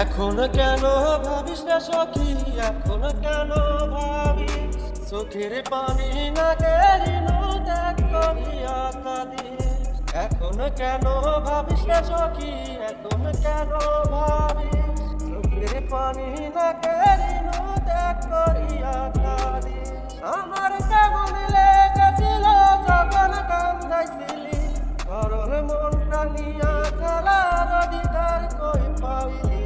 এখন কেন ভাবিস না সখী, এখন কেন ভাবিস চোখের পানি না কেরিনো ত্যাগ করিয়া কাঁদিস। এখন কেন ভাবিস না সখী, এখন কেন ভাবিস চোখের পানি না কেরিনো ত্যাগ করিয়া কাঁদিস। আমার কেমন লেগেছিল যখন কান্দাইছিলি, সরল মনটা নিয়া খেলার অধিকার কই পাইলি।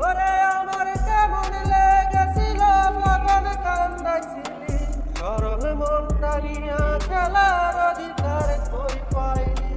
ওরে আমার কেমন লেগেছিল যখন কান্দাইছিলি, সরল মনটা নিয়া খেলার অধিকার কই পাইলি।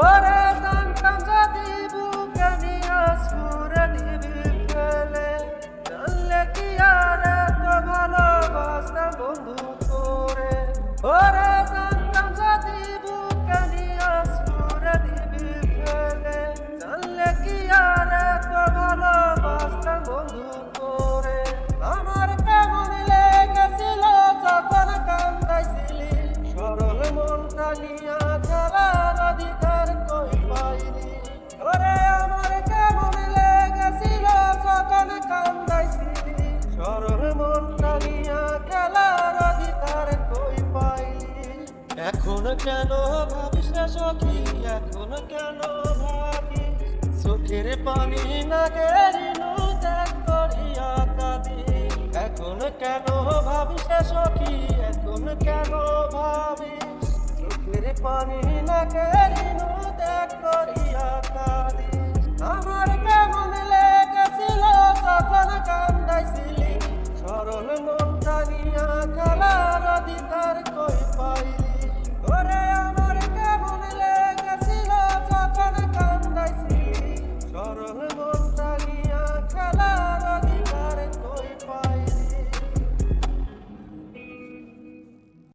ওরে জানতাম যদি বুকে নিয়ে সুরে দিবি ফেলে, জানলে কি আর এত ভালোবাসতাম বন্ধু করে। ওরে জানতাম যদি বুকে নিয়ে সুরে দিবি ফেলে, জানলে কি আর এত ভালোবাসতাম বন্ধু করে। আমার কেমন লেগেছিল যখন কান্দাইছিলি, সরল মনটা নিয়ে খেলার অধিকার কই পাইনি। ওরে আমার কেমন লেগেছিল যখন কান্দাইছিলি, সরল মনটা নিয়ে খেলার অধিকার কই পাইনি। এখন কেন ভাবিস না সখী, এখন কেন ভাবিস চোখের পানি না কেরিনো ত্যাগ করিয়া কাঁদিস। এখন কেন ভাবিস না সখী, এখন কেন ভাবিস চোখের পানি না কেরিনো ত্যাগ করিয়া কাঁদিস। আমার কেমন লেগেছিল যখন কান্দাইছিলি, সরল মনটা নিয়া খেলার অধিকার কই পাইলি।